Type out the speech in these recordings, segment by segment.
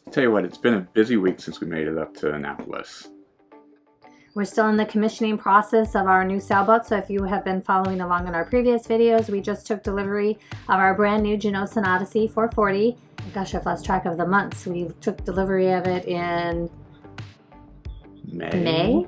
I'll tell you what, it's been a busy week since we made it up to Annapolis. We're still in the commissioning process of our new sailboat, so if you have been following along in our previous videos, we just took delivery of our brand new Jeanneau Sun Odyssey 440. Gosh, I've lost track of the months. We took delivery of it in May.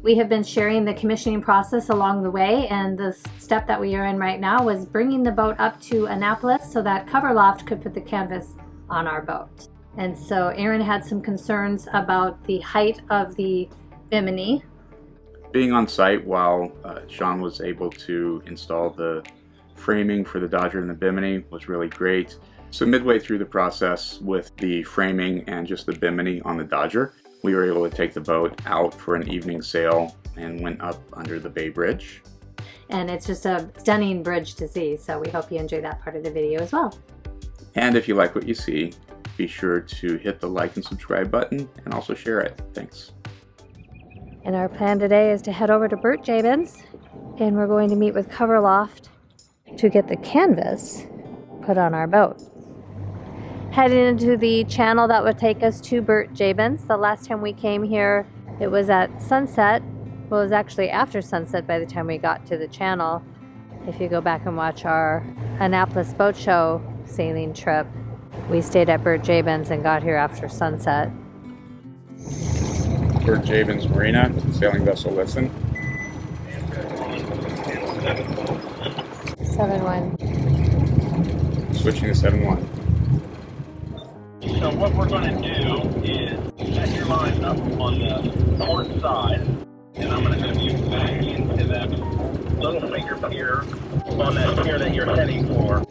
We have been sharing the commissioning process along the way, and the step that we are in right now was bringing the boat up to Annapolis so that Coverloft could put the canvas on our boat. And so Aron had some concerns about the height of the bimini. Being on site while Sean was able to install the framing for the Dodger and the bimini was really great. So midway through the process with the framing and just the bimini on the Dodger, we were able to take the boat out for an evening sail and went up under the Bay Bridge. And it's just a stunning bridge to see, so we hope you enjoy that part of the video as well. And if you like what you see, be sure to hit the like and subscribe button and also share it. Thanks. And our plan today is to head over to Bert Jabin's, and we're going to meet with Coverloft to get the canvas put on our boat. Heading into the channel that would take us to Bert Jabin's. The last time we came here, it was at sunset. Well, it was actually after sunset by the time we got to the channel. If you go back and watch our Annapolis Boat Show sailing trip, we stayed at Bert Jabin's and got here after sunset. Bert Jabin's Marina, sailing vessel listen. 7-1. Switching to 7-1. So what we're going to do is set your line up on the port side, and I'm going to have you back into that little finger pier on that pier that you're heading for.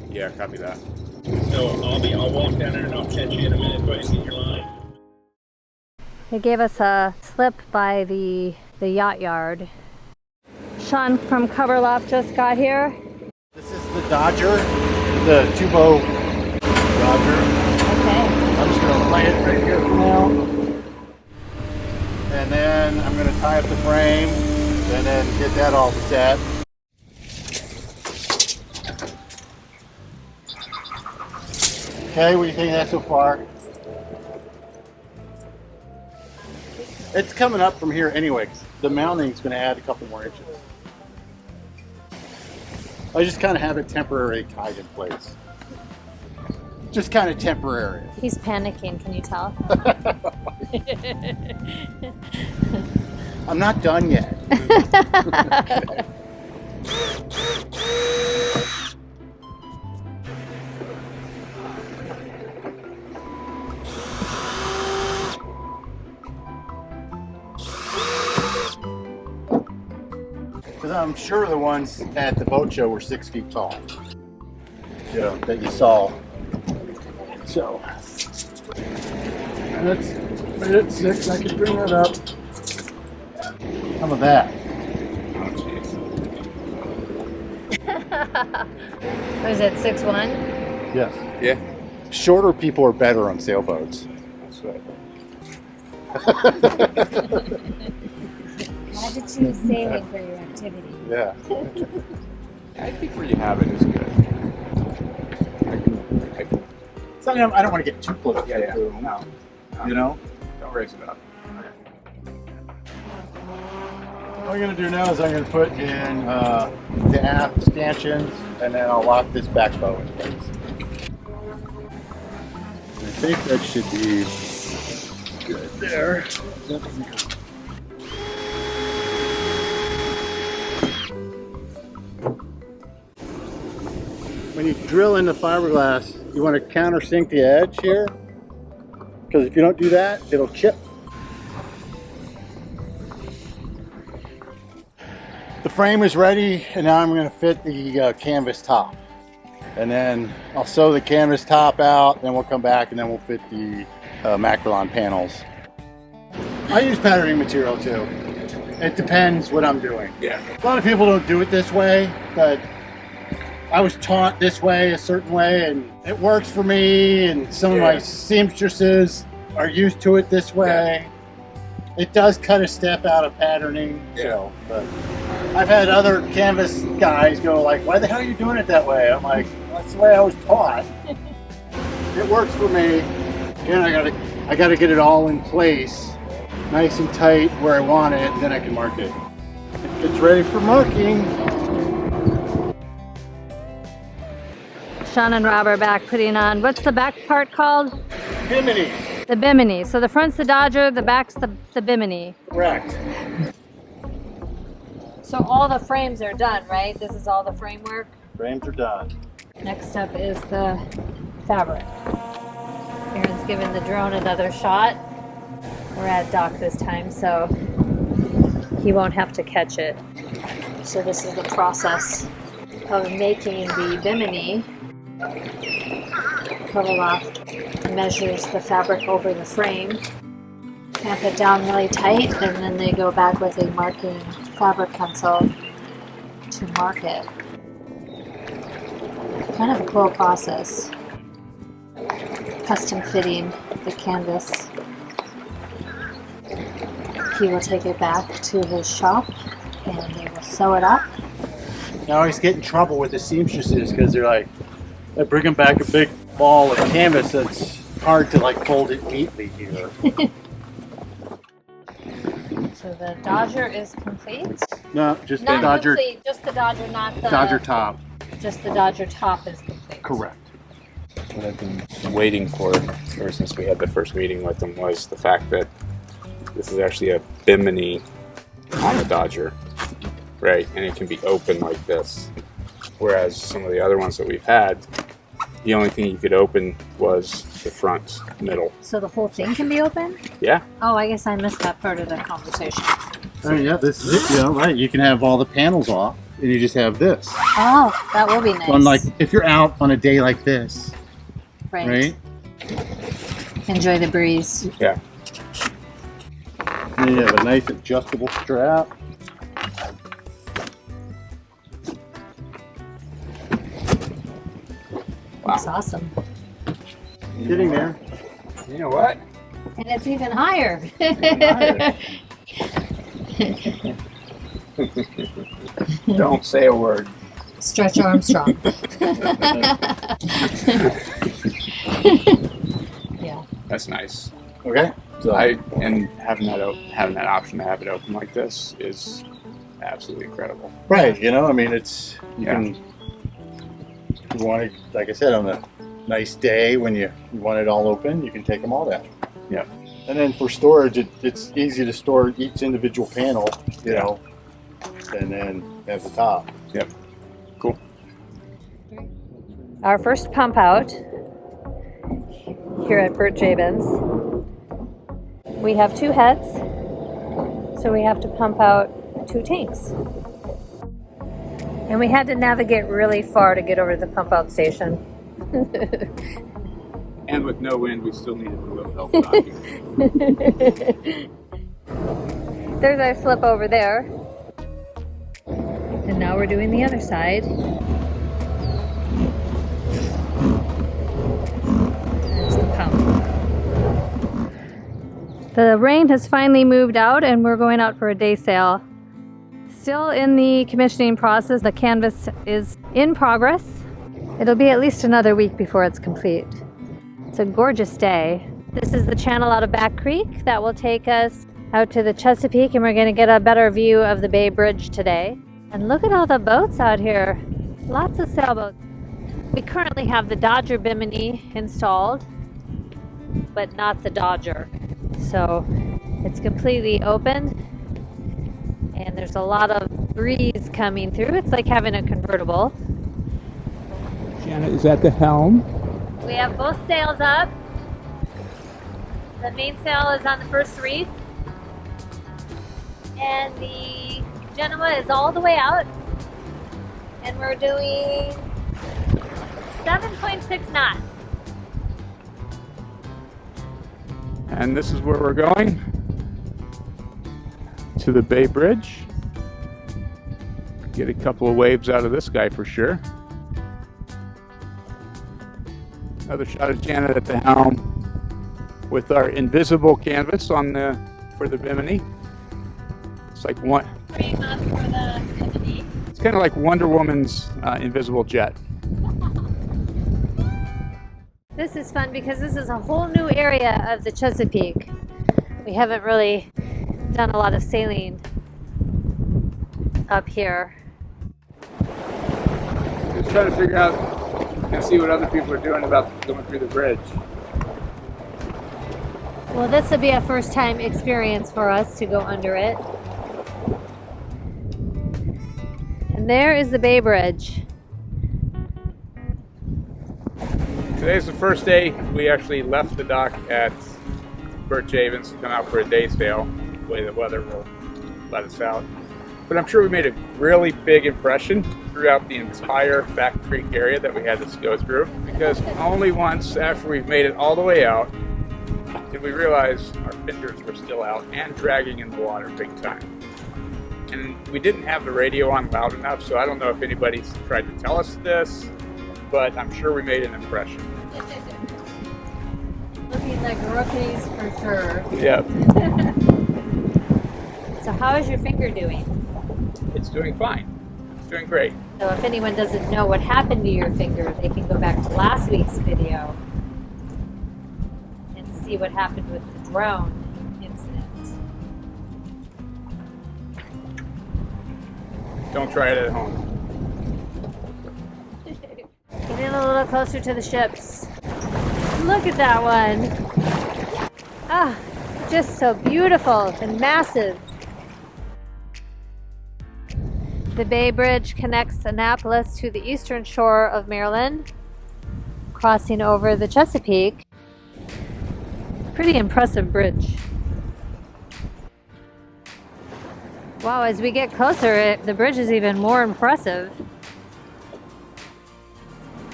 Yeah, copy that. So I'll walk down there and I'll catch you in a minute. Go ahead and get your line. They gave us a slip by the yacht yard. Sean from Coverloft just got here. This is the Dodger, the two-bow Dodger. Okay. I'm just going to lay it right here for now. And then I'm going to tie up the frame and then get that all set. Okay, what do you think of that so far? It's coming up from here anyway, 'cause the mounting is going to add a couple more inches. I just kind of have it temporarily tied in place. Just kind of temporary. He's panicking, can you tell? I'm not done yet. Because I'm sure the ones at the boat show were 6 feet tall. You know, that you saw. So, that's right at 6. I can bring that up. How about that? Oh, jeez. What is it, 6'1"? Yes. Yeah. Shorter people are better on sailboats. That's right. Why did you choose sailing for your activity? Yeah. I think where you have it is good. Sometimes I don't want to get too close to the boom. No. You know? Don't raise it up. What I'm going to do now is I'm going to put in the aft stanchions, and then I'll lock this back bow in place. I think that should be good there. When you drill into fiberglass, you want to countersink the edge here, because if you don't do that, it'll chip. The frame is ready, and now I'm going to fit the canvas top. And then I'll sew the canvas top out, then we'll come back and then we'll fit the Macrolon panels. I use patterning material too. It depends what I'm doing. Yeah. A lot of people don't do it this way, but I was taught this way, a certain way, and it works for me, and some of my seamstresses are used to it this way. It does cut a step out of patterning, so, but I've had other canvas guys go like, why the hell are you doing it that way? I'm like, that's the way I was taught. It works for me. Again, I gotta get it all in place, nice and tight where I want it, and then I can mark it. It's ready for marking. Sean and Rob are back putting on, what's the back part called? Bimini. The bimini. So the front's the Dodger, the back's the bimini. Correct. So all the frames are done, right? This is all the framework. Frames are done. Next up is the fabric. Aaron's giving the drone another shot. We're at dock this time, so he won't have to catch it. So this is the process of making the bimini. Coverloft measures the fabric over the frame, tamp it down really tight, and then they go back with a marking fabric pencil to mark it. Kind of a cool process. Custom fitting the canvas. He will take it back to his shop and they will sew it up. I always get in trouble with the seamstresses because they're like, they bring them back a big ball of canvas that's hard to like fold it neatly here. So the Dodger is complete. No, just Not the Dodger. complete, just the Dodger, not the Dodger top. Just the Dodger top is complete. Correct. What I've been waiting for ever since we had the first meeting with them was the fact that this is actually a bimini on the Dodger, right? And it can be open like this. Whereas some of the other ones that we've had, the only thing you could open was the front middle. So the whole thing can be open? Yeah. Oh, I guess I missed that part of the conversation. Oh yeah, this is it. You know, right? You can have all the panels off, and you just have this. Oh, that will be nice. Unlike if you're out on a day like this, right? Enjoy the breeze. Yeah. And you have a nice adjustable strap. That's awesome. Getting there. You know what? And it's even higher. Don't say a word. Stretch Armstrong. Yeah. That's nice. Okay. So And having that option to have it open like this is absolutely incredible. right, you know, I mean, it's you Yeah. can. If you want it, like I said, on a nice day when you want it all open, you can take them all down. Yeah. And then for storage, it's easy to store each individual panel, you know, and then have the top. Yep. Cool. Our first pump out here at Bert Jabin's. We have 2 heads, so we have to pump out 2 tanks. And we had to navigate really far to get over to the pump out station. And with no wind, we still needed a little help docking. There's our slip over there. And now we're doing the other side. There's the pump. The rain has finally moved out and we're going out for a day sail. Still in the commissioning process. The canvas is in progress. It'll be at least another week before it's complete. It's a gorgeous day. This is the channel out of Back Creek that will take us out to the Chesapeake, and we're going to get a better view of the Bay Bridge today. And look at all the boats out here. Lots of sailboats. We currently have the Dodger Bimini installed, but not the Dodger. So it's completely open, and there's a lot of breeze coming through. It's like having a convertible. Janet is at the helm. We have both sails up. The main sail is on the first reef. And the Jeanneau is all the way out. And we're doing 7.6 knots. And this is where we're going. To the Bay Bridge. Get a couple of waves out of this guy for sure. Another shot of Janet at the helm with our invisible canvas on for the Bimini. It's like one. Frame up for the Bimini. It's kind of like Wonder Woman's invisible jet. This is fun because this is a whole new area of the Chesapeake. We haven't really done a lot of sailing up here. Just trying to figure out and see what other people are doing about going through the bridge. Well, this will be a first time experience for us to go under it. And there is the Bay Bridge. Today's the first day we actually left the dock at Bert Javens to come out for a day sail. The way the weather will let us out. But I'm sure we made a really big impression throughout the entire Back Creek area that we had to go through, because only once after we've made it all the way out did we realize our fenders were still out and dragging in the water big time. And we didn't have the radio on loud enough, so I don't know if anybody's tried to tell us this, but I'm sure we made an impression. Looking like rookies for sure. Yep. So how is your finger doing? It's doing fine. It's doing great. So if anyone doesn't know what happened to your finger, they can go back to last week's video and see what happened with the drone incident. Don't try it at home. Getting a little closer to the ships. Look at that one. Ah, just so beautiful and massive. The Bay Bridge connects Annapolis to the eastern shore of Maryland, crossing over the Chesapeake. Pretty impressive bridge. Wow, as we get closer, the bridge is even more impressive.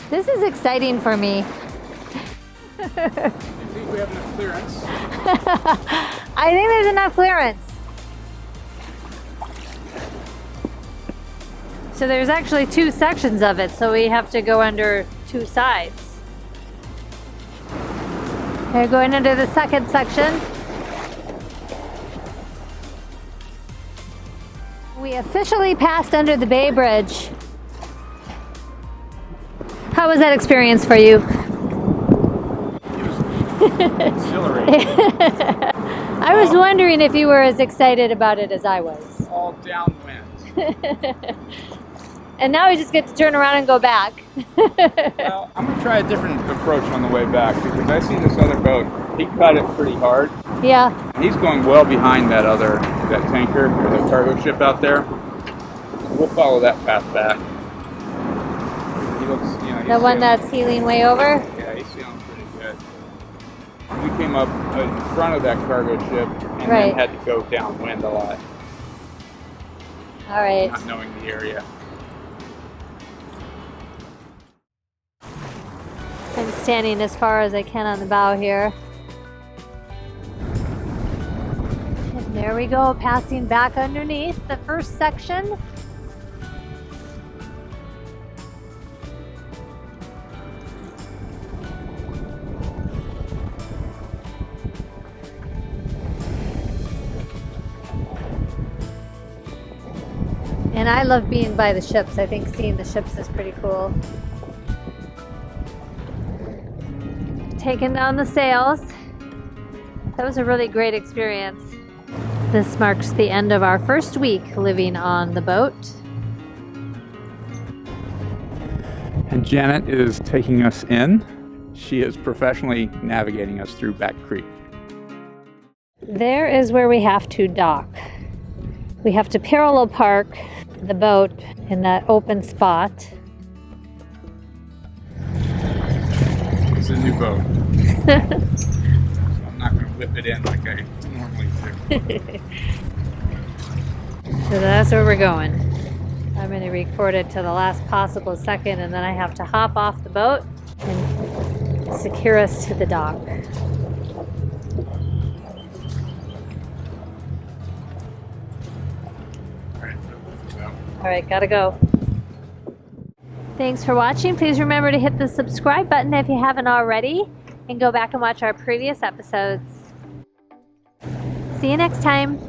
This is exciting for me. I think we have enough clearance. I think there's enough clearance. So there's actually two sections of it, so we have to go under two sides. We're going into the second section. We officially passed under the Bay Bridge. How was that experience for you? Exhilarating. I was wondering if you were as excited about it as I was. All downwind. And now we just get to turn around and go back. Well, I'm going to try a different approach on the way back, because I see this other boat. He cut it pretty hard. Yeah. He's going well behind that tanker or the cargo ship out there. We'll follow that path back. He looks, The one that's heeling way over? Yeah, he's feeling pretty good. We came up in front of that cargo ship and Right. then had to go downwind a lot, All right. not knowing the area. I'm standing as far as I can on the bow here. And there we go, passing back underneath the first section. And I love being by the ships. I think seeing the ships is pretty cool. Taking down the sails. That was a really great experience. This marks the end of our first week living on the boat. And Janet is taking us in. She is professionally navigating us through Back Creek. There is where we have to dock. We have to parallel park the boat in that open spot. It's a new boat. So I'm not going to whip it in like I normally do. So that's where we're going. I'm going to record it to the last possible second, and then I have to hop off the boat and secure us to the dock. All right, gotta go. Thanks for watching. Please remember to hit the subscribe button if you haven't already, and go back and watch our previous episodes. See you next time.